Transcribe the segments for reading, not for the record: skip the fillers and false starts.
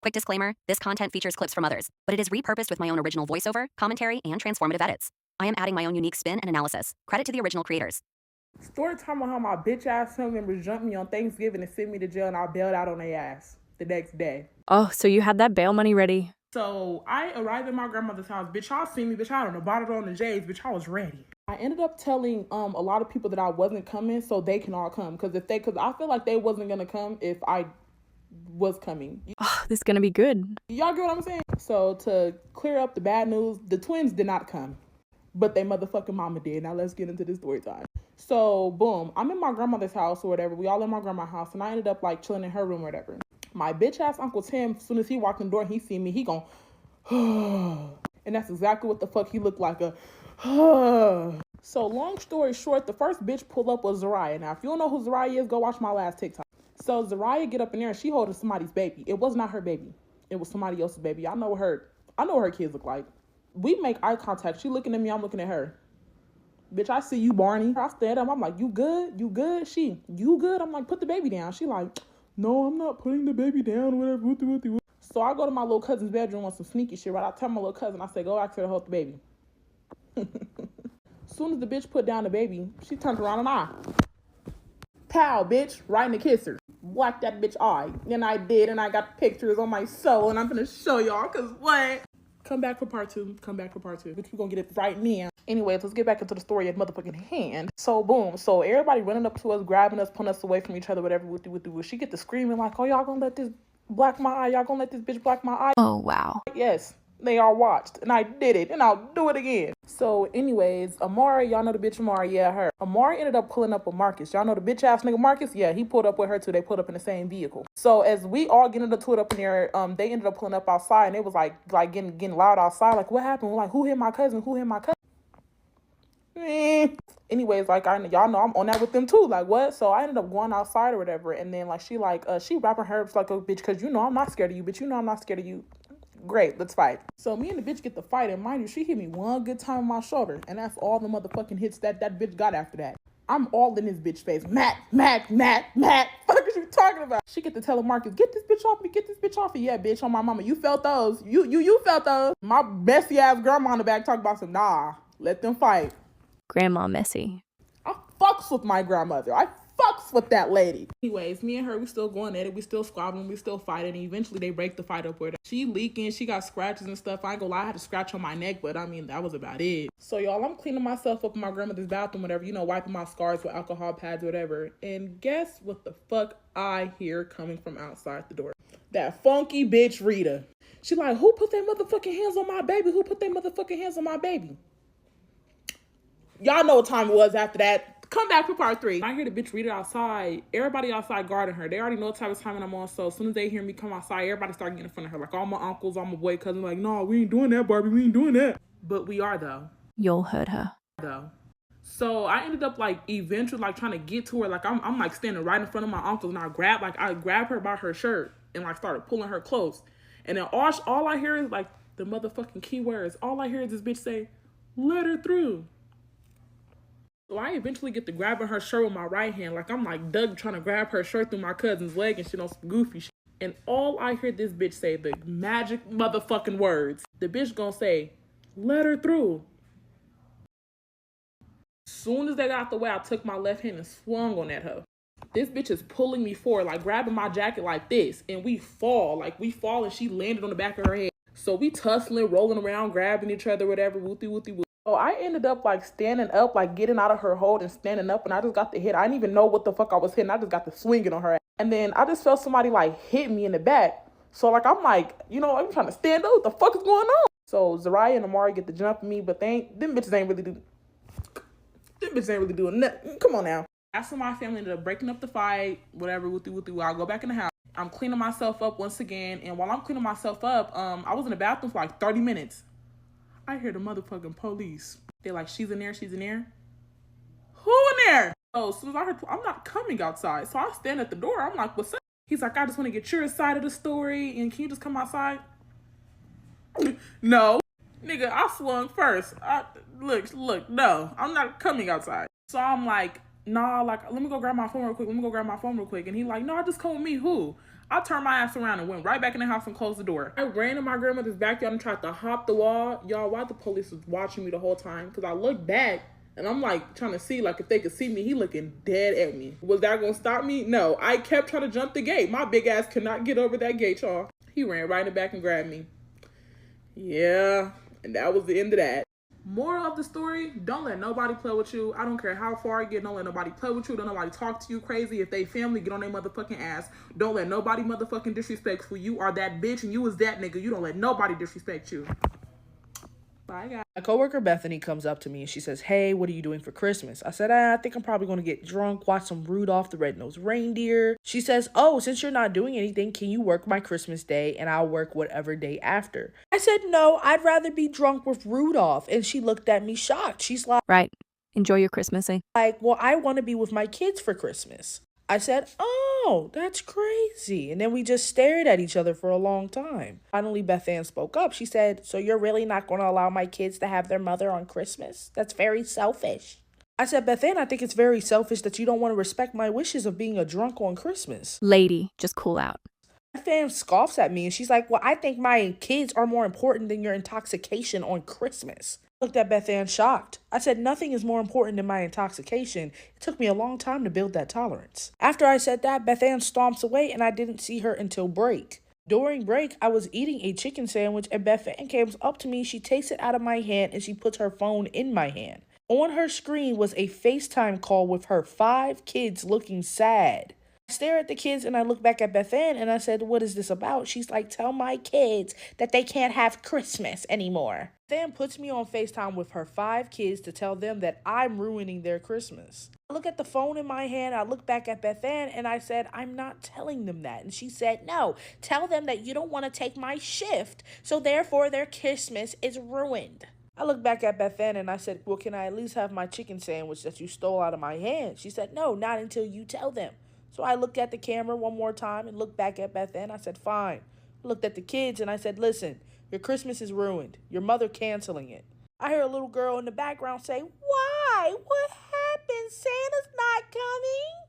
Quick disclaimer, this content features clips from others, but it is repurposed with my own original voiceover, commentary, and transformative edits. I am adding my own unique spin and analysis. Credit to the original creators. Story time on how my bitch ass family members jumped me on Thanksgiving and sent me to jail, and I bailed out on their ass the next day. Oh, so you had that bail money ready. So I arrived at my grandmother's house. Bitch, y'all see me. Bitch, I had on the bottle on the J's. Bitch, I was ready. I ended up telling a lot of people that I wasn't coming so they can all come. Because I feel like they wasn't going to come if I was coming. Oh, this is going to be good. Y'all get what I'm saying? So to clear up the bad news, the twins did not come. But they motherfucking mama did. Now let's get into the story time. So boom, I'm in my grandmother's house or whatever. We all in my grandma's house, and I ended up like chilling in her room or whatever. My bitch ass Uncle Tim, as soon as he walked in the door, he see me, he gon' and that's exactly what the fuck he looked like, So long story short, the first bitch pulled up was Zariah. Now if you don't know who Zariah is, go watch my last TikTok. So Zariah get up in there and she holding somebody's baby. It was not her baby. It was somebody else's baby. I know what her kids look like. We make eye contact. She looking at me, I'm looking at her. Bitch, I see you, Barney. I stand up. I'm like, you good? You good? She, you good? I'm like, put the baby down. She like, no, I'm not putting the baby down, whatever. So I go to my little cousin's bedroom on some sneaky shit, right? I tell my little cousin, I say, go ask her to hold the baby. As soon as the bitch put down the baby, she turned around and pow, bitch, right in the kisser. Whacked that bitch eye. And I did, and I got pictures on my soul, and I'm gonna show y'all, cause what? Come back for part two. Bitch, we're gonna get it right now. Anyways, let's get back into the story at motherfucking hand. So boom. So everybody running up to us, grabbing us, pulling us away from each other, whatever. She get to screaming like, oh, y'all gonna let this black my eye? Y'all gonna let this bitch black my eye? Oh, wow. Yes, they all watched. And I did it. And I'll do it again. So anyways, Amari, y'all know the bitch Amari? Yeah, her. Amari ended up pulling up with Marcus. Y'all know the bitch ass nigga Marcus? Yeah, he pulled up with her too. They pulled up in the same vehicle. So as we all get into it up in there, they ended up pulling up outside, and it was like getting loud outside. Like, what happened? We're like, who hit my cousin? Anyways, like y'all know I'm on that with them too. Like what? So I ended up going outside or whatever, and then like she wrapping her up like a bitch, cause you know I'm not scared of you, bitch. You know I'm not scared of you. Great, let's fight. So me and the bitch get the fight, and mind you, she hit me one good time on my shoulder, and that's all the motherfucking hits that bitch got after that. I'm all in this bitch face. Mac. Fuck is you talking about? She get to tell Marcus, get this bitch off me. Yeah, bitch, on my mama. You felt those. You felt those. My messy ass grandma in the back talking about some, nah, let them fight. Grandma messy. I fucks with my grandmother. I fucks with that lady. Anyways, me and her, we still going at it. We still squabbling. We still fighting. And eventually they break the fight up with her. She leaking. She got scratches and stuff. I ain't gonna lie. I had a scratch on my neck, but I mean, that was about it. So y'all, I'm cleaning myself up in my grandmother's bathroom, whatever, you know, wiping my scars with alcohol pads, whatever. And guess what the fuck I hear coming from outside the door? That funky bitch Rita. She like, who put their motherfucking hands on my baby? Y'all know what time it was after that. Come back for part 3. I hear the bitch Rita outside. Everybody outside guarding her. They already know what type of time I'm on. So as soon as they hear me come outside, everybody start getting in front of her. Like all my uncles, all my boy cousins, like, no, we ain't doing that, Barbie. We ain't doing that. But we are though. You'll hurt her. So I ended up like eventually like trying to get to her. Like I'm like standing right in front of my uncles, and I grab her by her shirt and like started pulling her close. And then all I hear is like the motherfucking key words. All I hear is this bitch say, let her through. So I eventually get to grabbing her shirt with my right hand. Like I'm like Doug trying to grab her shirt through my cousin's leg and shit on some goofy shit. And all I hear this bitch say, the magic motherfucking words. The bitch gonna say, let her through. Soon as they got out the way, I took my left hand and swung on at her. This bitch is pulling me forward, like grabbing my jacket like this. And we fall and she landed on the back of her head. So we tussling, rolling around, grabbing each other, whatever, wooty. So I ended up like standing up, like getting out of her hold and standing up, and I just got the hit. I didn't even know what the fuck I was hitting. I just got the swinging on her ass. And then I just felt somebody like hit me in the back. So like I'm like, you know, I'm trying to stand up. What the fuck is going on? So Zariah and Amari get the jump on me, but them bitches ain't really doing nothing. Come on now. After my family ended up breaking up the fight, whatever, wooty. I'll go back in the house. I'm cleaning myself up once again, and while I'm cleaning myself up, I was in the bathroom for like 30 minutes. I hear the motherfucking police. They're like, she's in there. Who in there? Oh, as soon as I heard, I'm not coming outside. So I stand at the door. I'm like, what's up? He's like, I just want to get your side of the story, and can you just come outside? No. Nigga, I swung first. Look, no, I'm not coming outside. So I'm like, nah, like, let me go grab my phone real quick. And he like, no, just come with me. Who? I turned my ass around and went right back in the house and closed the door. I ran in my grandmother's backyard and tried to hop the wall. Y'all, why the police was watching me the whole time? Because I looked back and I'm like trying to see like if they could see me. He looking dead at me. Was that gonna stop me? No. I kept trying to jump the gate. My big ass could not get over that gate, y'all. He ran right in the back and grabbed me. Yeah, and that was the end of that. Moral of the story, don't let nobody play with you. I don't care how far you get, don't let nobody play with you. Don't nobody talk to you crazy. If they family, get on their motherfucking ass. Don't let nobody motherfucking disrespect you. You are that bitch and you was that nigga. You don't let nobody disrespect you. Bye, guys. My coworker Bethany comes up to me and she says, "Hey, what are you doing for Christmas?" I said, I think I'm probably going to get drunk, watch some Rudolph the Red-Nosed Reindeer. She says, "Oh, since you're not doing anything, can you work my Christmas day and I'll work whatever day after?" I said, "No, I'd rather be drunk with Rudolph." And she looked at me shocked. She's Right. Enjoy your Christmas, eh? like, "Well, I want to be with my kids for Christmas." I said, "Oh, that's crazy." And then we just stared at each other for a long time. Finally, Beth Ann spoke up. She said, "So you're really not going to allow my kids to have their mother on Christmas? That's very selfish." I said, "Beth Ann, I think it's very selfish that you don't want to respect my wishes of being a drunk on Christmas." Lady, just cool out. Beth Ann scoffs at me and she's like, "Well, I think my kids are more important than your intoxication on Christmas." I looked at Beth Ann shocked. I said, "Nothing is more important than my intoxication. It took me a long time to build that tolerance." After I said that, Beth Ann stomps away and I didn't see her until break. During break, I was eating a chicken sandwich and Beth Ann comes up to me. She takes it out of my hand and she puts her phone in my hand. On her screen was a FaceTime call with her 5 kids looking sad. I stare at the kids and I look back at Beth Ann and I said, "What is this about?" She's like, "Tell my kids that they can't have Christmas anymore." Beth Ann puts me on FaceTime with her 5 kids to tell them that I'm ruining their Christmas. I look at the phone in my hand, I look back at Beth Ann and I said, "I'm not telling them that." And she said, "No, tell them that you don't want to take my shift, so therefore their Christmas is ruined." I looked back at Beth Ann and I said, "Well, can I at least have my chicken sandwich that you stole out of my hand?" She said, "No, not until you tell them." So I looked at the camera one more time and looked back at Beth Ann. I said, "Fine." I looked at the kids and I said, "Listen, your Christmas is ruined. Your mother canceling it." I hear a little girl in the background say, "Why? What happened? Santa's not coming?"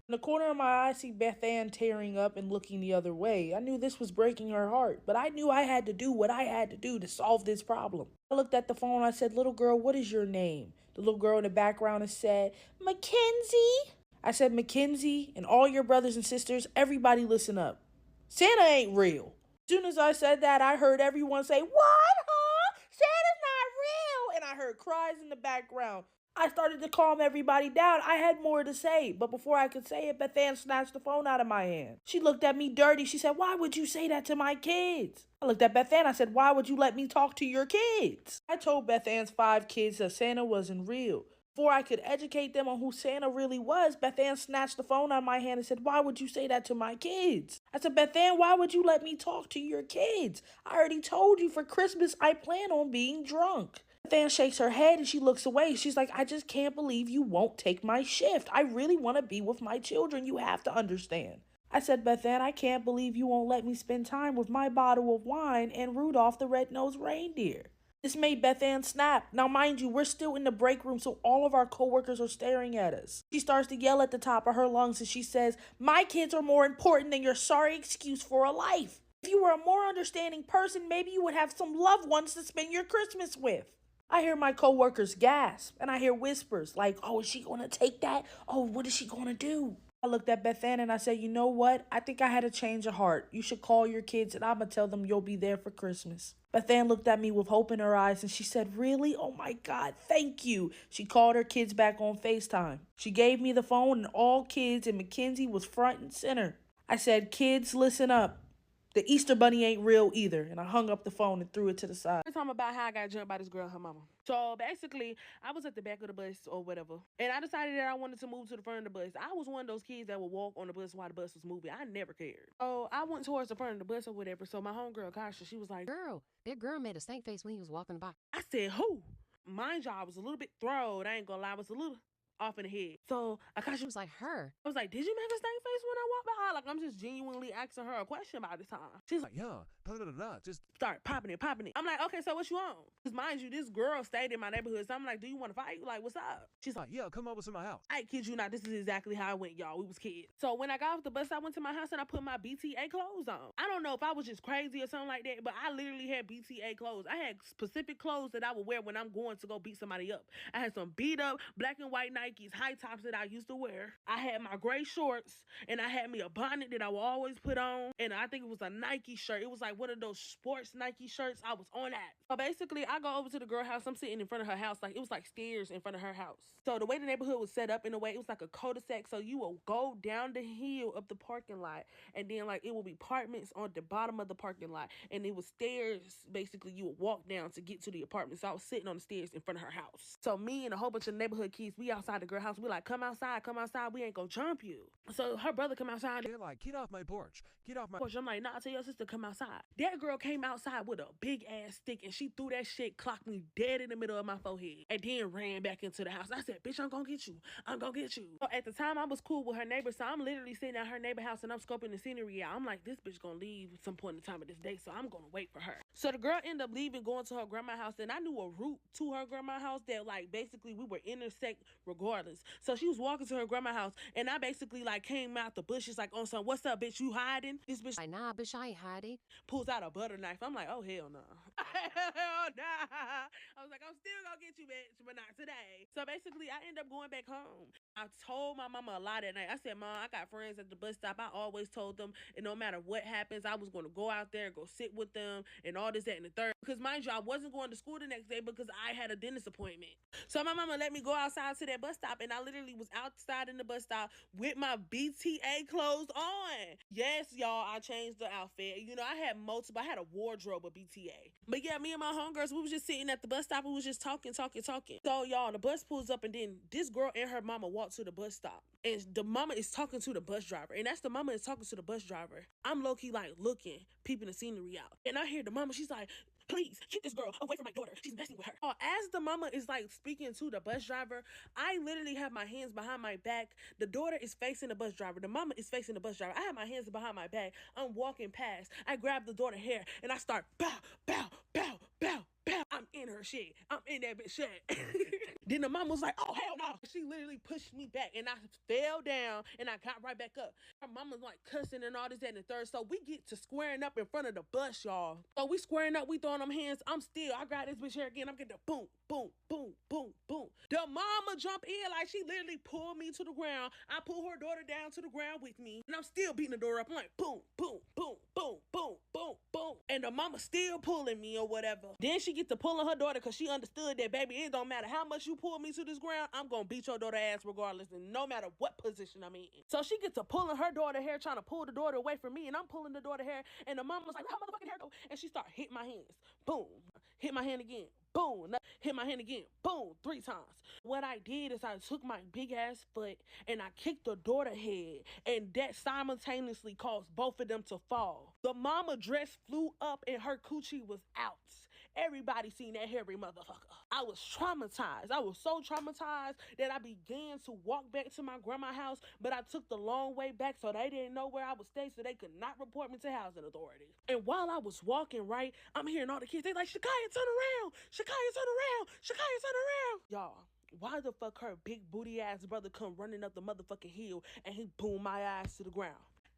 In the corner of my eye, I see Beth Ann tearing up and looking the other way. I knew this was breaking her heart, but I knew I had to do what I had to do to solve this problem. I looked at the phone. I said, "Little girl, what is your name?" The little girl in the background has said, "Mackenzie." I said, "Mackenzie and all your brothers and sisters, everybody listen up. Santa ain't real." As soon as I said that, I heard everyone say, "What, huh? Santa's not real." And I heard cries in the background. I started to calm everybody down. I had more to say, but before I could say it, Beth Ann snatched the phone out of my hand. She looked at me dirty. She said, "Why would you say that to my kids?" I looked at Beth Ann. I said, "Why would you let me talk to your kids?" I told Beth Ann's 5 kids that Santa wasn't real. Before I could educate them on who Santa really was, Beth Ann snatched the phone out of my hand and said, "Why would you say that to my kids?" I said, "Beth Ann, why would you let me talk to your kids? I already told you for Christmas I plan on being drunk." Beth Ann shakes her head and she looks away. She's like, "I just can't believe you won't take my shift. I really want to be with my children. You have to understand." I said, "Beth Ann, I can't believe you won't let me spend time with my bottle of wine and Rudolph the Red-Nosed Reindeer." This made Beth Ann snap. Now, mind you, we're still in the break room, so all of our coworkers are staring at us. She starts to yell at the top of her lungs and she says, "My kids are more important than your sorry excuse for a life. If you were a more understanding person, maybe you would have some loved ones to spend your Christmas with." I hear my coworkers gasp and I hear whispers like, "Oh, is she going to take that? Oh, what is she going to do?" I looked at Beth Ann and I said, "You know what? I think I had a change of heart. You should call your kids and I'm going to tell them you'll be there for Christmas." Beth Ann looked at me with hope in her eyes and she said, "Really? Oh my God, thank you." She called her kids back on FaceTime. She gave me the phone and all kids and Mackenzie was front and center. I said, "Kids, listen up. The Easter Bunny ain't real either." And I hung up the phone and threw it to the side. We're talking about how I got jumped by this girl and her mama. So basically, I was at the back of the bus or whatever, and I decided that I wanted to move to the front of the bus. I was one of those kids that would walk on the bus while the bus was moving. I never cared. So I went towards the front of the bus or whatever. So my homegirl, Kasha, she was like, Girl, that girl made a stank face when he was walking by. I said, who? Mind y'all, I was a little bit thrilled. I ain't gonna lie, I was a little off in the head. So Akasha was like, her. I was like, did you make a stank face when I walked by? Like, I'm just genuinely asking her a question about this time. She's like, yeah, just start popping it. I'm like, okay, so what you on? Because mind you, this girl stayed in my neighborhood. So I'm like, do you want to fight? Like, what's up? She's like, yeah, come over to my house. I kid you not, this is exactly how it went, y'all. We was kids. So when I got off the bus, I went to my house and I put my BTA clothes on. I don't know if I was just crazy or something like that, but I literally had BTA clothes. I had specific clothes that I would wear when I'm going to go beat somebody up. I had some beat up black and white Nikes, high tops that I used to wear. I had my gray shorts and I had me a bonnet that I would always put on. And I think it was a Nike shirt. It was like one of those sports Nike shirts. I was on that. So basically, I go over to the girl house. I'm sitting in front of her house. Like, it was like stairs in front of her house. So the way the neighborhood was set up in a way, it was like a cul-de-sac. So you will go down the hill of the parking lot and then like it will be apartments on the bottom of the parking lot. And it was stairs. Basically, you would walk down to get to the apartment. So I was sitting on the stairs in front of her house. So me and a whole bunch of neighborhood kids, we outside the girl house. We like, come outside. We ain't gonna jump you. So her brother come outside. They're like, get off my porch. Get off my porch. I'm like, nah, tell your sister come outside. That girl came outside with a big ass stick and she threw that shit, clocked me dead in the middle of my forehead, and then ran back into the house. I said, bitch, I'm gonna get you. So at the time, I was cool with her neighbor, so I'm literally sitting at her neighbor house and I'm scoping the scenery out. I'm like, this bitch gonna leave at some point in time of this day, so I'm gonna wait for her. So the girl ended up leaving, going to her grandma's house, and I knew a route to her grandma's house that like basically we were intersect regardless. So she was walking to her grandma's house and I basically like came out the bushes like on some, what's up, bitch, you hiding? This bitch, Nah, bitch, I ain't hiding. Pulls out a butter knife. I'm like, oh, hell no. Hell nah. I was like, I'm still gonna get you, bitch, but not today. So basically, I end up going back home. I told my mama a lot that night. I said, Mom, I got friends at the bus stop. I always told them, and no matter what happens, I was going to go out there, go sit with them, and all this, that, and the third. Because mind you, I wasn't going to school the next day because I had a dentist appointment. So my mama let me go outside to that bus stop, and I literally was outside in the bus stop with my BTA clothes on. Yes, y'all, I changed the outfit. You know, I had a wardrobe of BTA. But yeah, me and my homegirls, we was just sitting at the bus stop. We was just talking. So y'all, the bus pulls up, and then this girl and her mama walk to the bus stop. And the mama is talking to the bus driver. And that's the mama is talking to the bus driver. I'm low-key like looking, peeping the scenery out. And I hear the mama, she's like, please keep this girl away from my daughter. She's messing with her. As the mama is like speaking to the bus driver, I literally have my hands behind my back. The daughter is facing the bus driver. The mama is facing the bus driver. I have my hands behind my back. I'm walking past. I grab the daughter's hair and I start bow, bow, bow, bow. I'm in her shit. I'm in that bitch shit. Then the mom was like, oh, hell no. She literally pushed me back and I fell down and I got right back up. Her mama's like cussing and all this, that, and the third. So we get to squaring up in front of the bus, y'all. So we squaring up, we throwing them hands. I grab this bitch hair again. I'm getting the boom, boom, boom, boom, boom. The mama jump in like she literally pulled me to the ground. I pull her daughter down to the ground with me. And I'm still beating the door up. I'm like, boom, boom, boom, boom, boom, boom, boom. And the mama still pulling me or whatever. Then she get to pulling her daughter because she understood that, baby, it don't matter how much you pull me to this ground, I'm going to beat your daughter ass regardless, and no matter what position I'm in. So she gets to pulling her daughter hair, trying to pull the daughter away from me, and I'm pulling the daughter hair, and the mama was like, where her motherfucking hair go? And she started hitting my hands. Boom. Hit my hand again. Boom. Hit my hand again. Boom. 3 times. What I did is I took my big ass foot and I kicked the daughter head, and that simultaneously caused both of them to fall. The mama dress flew up and her coochie was out. Everybody seen that hairy motherfucker. I was traumatized. I was so traumatized that I began to walk back to my grandma's house, but I took the long way back so they didn't know where I would stay, so they could not report me to housing authorities. And while I was walking, right, I'm hearing all the kids, they like, Shakaya, turn around. Shakaya, turn around. Shakaya, turn around. Y'all, why the fuck her big booty ass brother come running up the motherfucking hill and he boomed my ass to the ground?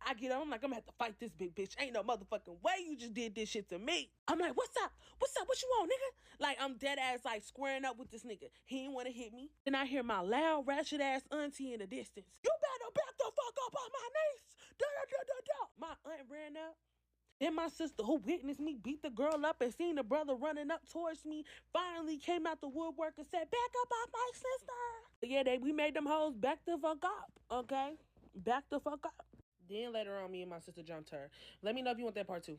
I get up, I'm like, I'm gonna have to fight this big bitch. Ain't no motherfucking way you just did this shit to me. I'm like, what's up? What's up? What you want, nigga? Like, I'm dead ass like squaring up with this nigga. He ain't wanna hit me. Then I hear my loud, ratchet ass auntie in the distance. You better back the fuck up on my niece. Da da da da da. My aunt ran up. Then my sister, who witnessed me beat the girl up and seen the brother running up towards me, finally came out the woodwork and said, back up off my sister. But yeah, we made them hoes back the fuck up, okay? Back the fuck up. Then later on, me and my sister jumped her. Let me know if you want that part 2.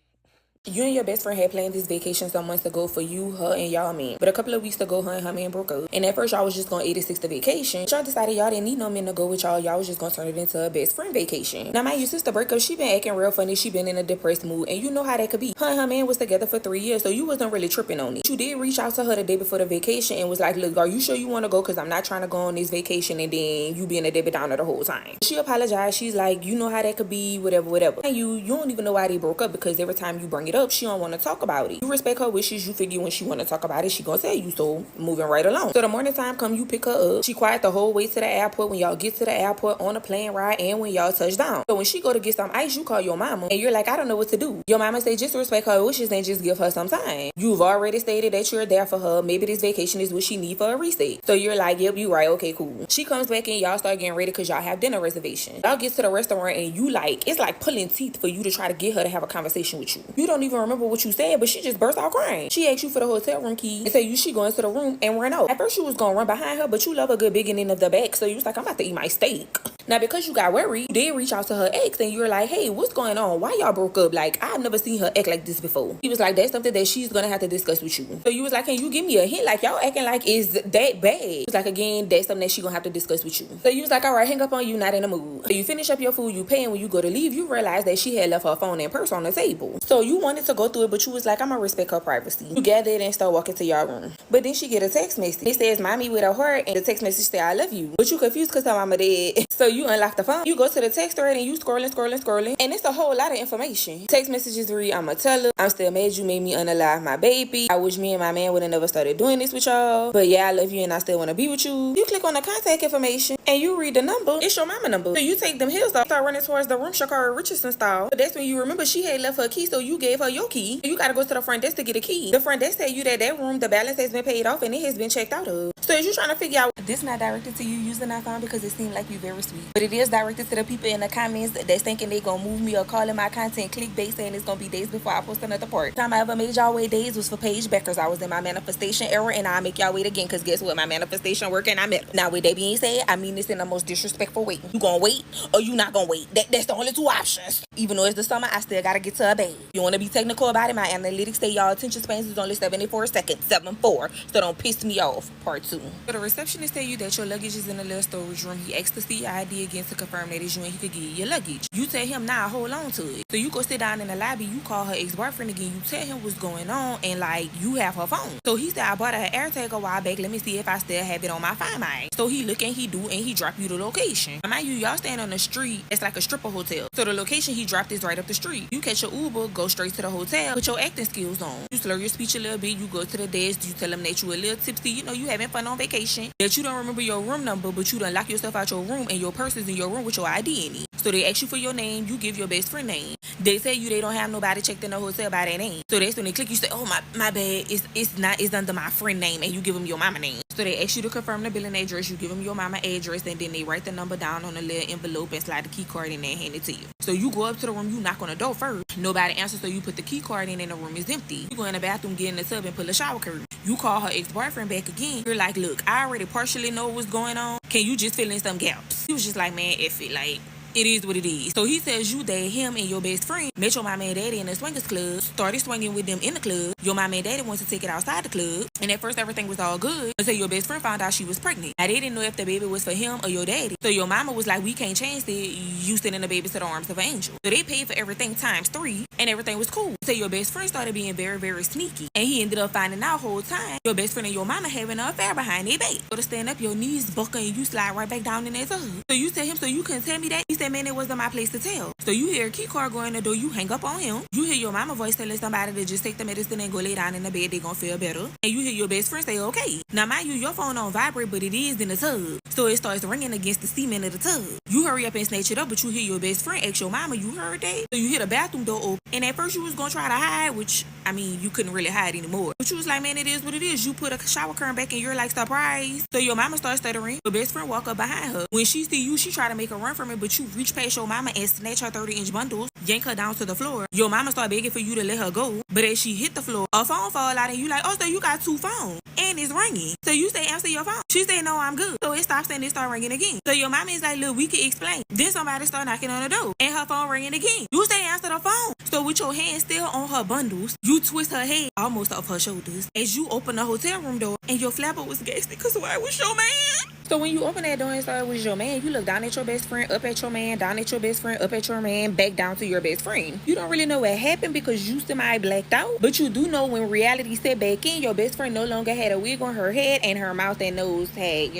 You and your best friend had planned this vacation some months ago for you, her, and y'all man. But a couple of weeks ago, her and her man broke up. And at first, y'all was just gonna 86 the vacation. Y'all decided y'all didn't need no men to go with y'all. Y'all was just gonna turn it into a best friend vacation. Now, mind you, since the breakup, she been acting real funny. She been in a depressed mood. And you know how that could be. Her and her man was together for 3 years, so you wasn't really tripping on it. You did reach out to her the day before the vacation and was like, look, are you sure you want to go? Because I'm not trying to go on this vacation and then you being a Debbie Downer the whole time. She apologized. She's like, you know how that could be, whatever. And you don't even know why they broke up, because every time you bring it up, she don't want to talk about it. You respect her wishes. You figure when she want to talk about it, she gonna tell you. So moving right along. So the morning time come, you pick her up. She quiet the whole way to the airport. When y'all get to the airport, on a plane ride, and when y'all touch down. So when she go to get some ice, you call your mama and you're like, I don't know what to do. Your mama say just respect her wishes and just give her some time. You've already stated that you're there for her. Maybe this vacation is what she need for a reset. So you're like, yep, you right, okay, cool. She comes back and y'all start getting ready because y'all have dinner reservation. Y'all get to the restaurant and you like, it's like pulling teeth for you to try to get her to have a conversation with you. You don't even remember what you said, but she just burst out crying. She asked you for the hotel room key and said she go into the room and run out. At first you was gonna run behind her, but you love a good beginning of the back, so you was like, I'm about to eat my steak. Now, because you got worried, you did reach out to her ex and you were like, hey, what's going on? Why y'all broke up? Like, I've never seen her act like this before. He was like, that's something that she's gonna have to discuss with you. So you was like, can you give me a hint? Like, y'all acting like it's that bad. He was like, again, that's something that she gonna have to discuss with you. So you was like, all right, hang up on you, not in the mood. So you finish up your food, you pay, and when you go to leave, you realize that she had left her phone and purse on the table. So you wanted to go through it, but you was like, I'm gonna respect her privacy. You gathered and start walking to your room. But then she get a text message. It says, mommy with a heart, and the text message say, I love you. But you confused because her mama dead. So you unlock the phone. You go to the text thread and you scrolling. And it's a whole lot of information. Text messages read, I'ma tell her, I'm still mad you made me unalive my baby. I wish me and my man would have never started doing this with y'all. But yeah, I love you and I still want to be with you. You click on the contact information and you read the number. It's your mama number. So you take them hills off, start running towards the room Shakara Richardson style. But that's when you remember she had left her key, so you gave her your key. You gotta go to the front desk to get a key. The front desk tell you that room, the balance has been paid off and it has been checked out of. So as you trying to figure out, this not directed to you using that phone because it seemed like you very sweet. But it is directed to the people in the comments that's thinking they gonna move me or calling my content clickbait, saying it's gonna be days before I post another part. The time I ever made y'all wait days was for Paige Beckers. I was in my manifestation era and I'll make y'all wait again because guess what? My manifestation work and I met her. Now with that being said, I mean this in the most disrespectful way. You gonna wait or you not gonna wait? That's the only two options. Even though it's the summer, I still gotta get to a bed. You wanna be technical about it? My analytics say y'all attention spans is only 74 seconds, 7-4. So don't piss me off. Part 2. So the receptionist tell you that your luggage is in the little storage room. He asked to see your ID again to confirm that it's you and he could give you your luggage. You tell him, nah, hold on to it. So you go sit down in the lobby, you call her ex-boyfriend again, you tell him what's going on, and like, you have her phone. So he said, I bought her an AirTag a while back, let me see if I still have it on my Find My. So he look and he do, and he drop you the location. Mind you, y'all stand on the street, it's like a stripper hotel. So the location he dropped is right up the street. You catch your Uber, go straight to the hotel, put your acting skills on. You slur your speech a little bit, you go to the desk, you tell them that you a little tipsy, you know you having fun on vacation, that you don't remember your room number, but you done lock yourself out your room and your purse is in your room with your ID in it. So they ask you for your name, you give your best friend name. They tell you they don't have nobody checked in the hotel by their name. So that's when they click, you say, oh my bad, it's under my friend name, and you give them your mama name. So they ask you to confirm the billing address, you give them your mama address, and then they write the number down on a little envelope and slide the key card in there and hand it to you. So you go up to the room, you knock on the door first. Nobody answers, so you put the key card in and the room is empty. You go in the bathroom, get in the tub and pull a shower curtain. You call her ex-boyfriend back again. You're like, look, I already partially know what's going on. Can you just fill in some gaps? He was just like, man, F it, like, it is what it is. So he tells you that him and your best friend met your mama and daddy in a swingers club, started swinging with them in the club. Your mama and daddy wanted to take it outside the club, and at first everything was all good until your best friend found out she was pregnant. Now they didn't know if the baby was for him or your daddy. So your mama was like, we can't change it. You sending the baby to the arms of an angel. So they paid for everything ×3, and everything was cool. So your best friend started being very, very sneaky, and he ended up finding out whole time your best friend and your mama having an affair behind their back. So to stand up, your knees buckle and you slide right back down in that tub. So you tell him, so you couldn't tell me that? He said, man, it wasn't my place to tell. So you hear a key card go in the door, you hang up on him. You hear your mama voice telling somebody to just take the medicine and go lay down in the bed, they gonna feel better. And you hear your best friend say, okay. Now mind you, your phone don't vibrate, but it is in the tub. So it starts ringing against the cement of the tub. You hurry up and snatch it up, but you hear your best friend ask your mama, you heard that? So you hear the bathroom door open. And at first you was gonna try to hide, which, I mean, you couldn't really hide anymore. But you was like, man, it is what it is. You put a shower curtain back and you're like, surprise. So your mama starts stuttering. Your best friend walk up behind her. When she see you, she try to make a run from it, but you reach past your mama and snatch her 30-inch bundles, yank her down to the floor. Your mama start begging for you to let her go, but as she hit the floor, a phone fall out and you like, oh, so you got 2 phones and it's ringing. So you say, answer your phone. She say, no, I'm good. So it stops and it start ringing again. So your mama is like, look, we can explain. Then somebody start knocking on the door and her phone ringing again. You say, answer the phone. So with your hand still on her bundles, you twist her head almost off her shoulders as you open the hotel room door and your flapper was gassed because why was your man? So when you open that door and start with your man, you look down at your best friend, up at your man, down at your best friend, up at your man, back down to your best friend. You don't really know what happened because you semi blacked out, but you do know when reality set back in, your best friend no longer had a wig on her head and her mouth and nose had,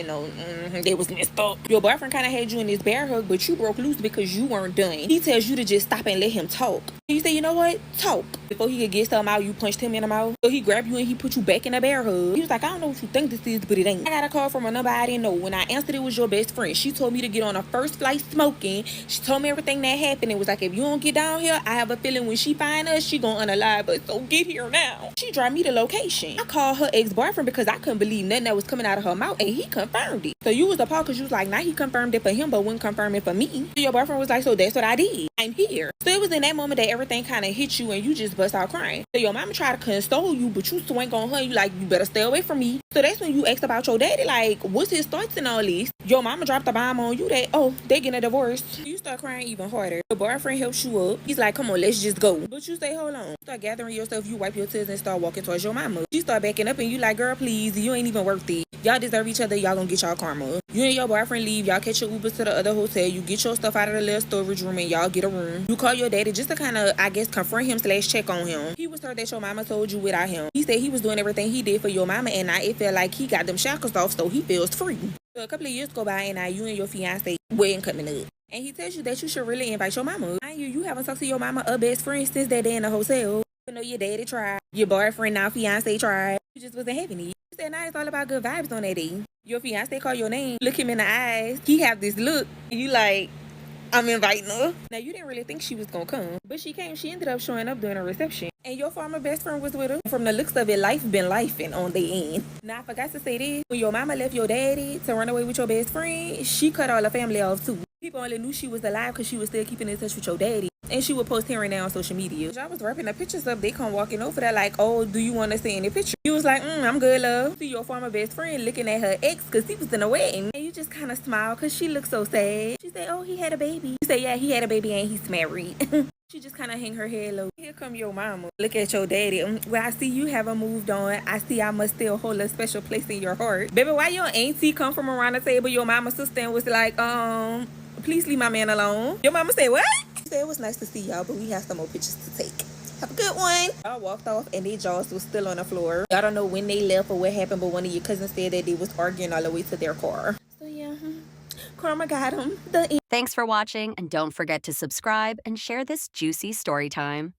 they was messed up. Your boyfriend kind of had you in this bear hug, but you broke loose because you weren't done. He tells you to just stop and let him talk. You say, you know what? Talk. Before he could get something out, you punched him in the mouth. So he grabbed you and he put you back in a bear hug. He was like, I don't know what you think this is, but it ain't. I got a call from a number I didn't know. When I answered, it was your best friend. She told me to get on a first flight smoking. She told me everything that happened. It was like, if you don't get down here, I have a feeling when she find us, she gonna unalive us. So get here now. She drive me the location. I called her ex-boyfriend because I couldn't believe nothing that was coming out of her mouth, and he confirmed it. So you was appalled because you was like, now he confirmed it for him, but wouldn't confirm it for me. So your boyfriend was like, so that's what I did. I'm here. So it was in that moment that everything kind of hit you and you just bust out crying. So your mama tried to console you, but you swing on her. You like, you better stay away from me. So that's when you asked about your daddy, like, what's his thoughts in all this? Your mama dropped the bomb on you that, oh, they getting a divorce. You start crying even harder. Your boyfriend helps you up. He's like, come on, let's just go. But you say, hold on. You start gathering yourself, you wipe your tears and start walking towards your mama. She start backing up and you like, girl, please, you ain't even worth it. Y'all deserve each other. Y'all gonna get y'all karma. You and your boyfriend leave. Y'all catch your Uber to the other hotel. You get your stuff out of the little storage room and y'all get a room. You call your daddy just to kind of, I guess, confront him / check on him. He was hurt that your mama told you without him. He said he was doing everything he did for your mama and now it felt like he got them shackles off so he feels free. So a couple of years go by and now you and your fiance wedding coming up. And he tells you that you should really invite your mama. Mind you haven't talked to your mama or best friend since that day in the hotel. You know your daddy tried. Your boyfriend, now fiance, tried. You just wasn't having it. You said now it's all about good vibes on that day. Your fiance call your name, look him in the eyes. He have this look. And you like, I'm inviting her. Now, you didn't really think she was gonna come, but she came. She ended up showing up during a reception. And your former best friend was with her. From the looks of it, life been lifing on the end. Now, I forgot to say this. When your mama left your daddy to run away with your best friend, she cut all her family off too. People only knew she was alive because she was still keeping in touch with your daddy. And she would post here and there on social media. I was wrapping the pictures up. They come walking over there like, oh, do you want to see any picture? You was like, I'm good, love. See your former best friend looking at her ex because he was in a wedding. And you just kind of smile because she looked so sad. She said, oh, he had a baby. You say, yeah, he had a baby and he's married. She just kind of hang her head low. Here come your mama. Look at your daddy. Well, I see you haven't moved on. I see I must still hold a special place in your heart. Baby, why your auntie come from around the table, your mama sister, and was like, please leave my man alone? Your mama said, what? She said, it was nice to see y'all, but we have some more pictures to take. Have a good one. Y'all walked off and their jaws was still on the floor. Y'all don't know when they left or what happened, but one of your cousins said that they was arguing all the way to their car. So yeah, karma got them. Thanks for watching, and don't forget to subscribe and share this juicy story time.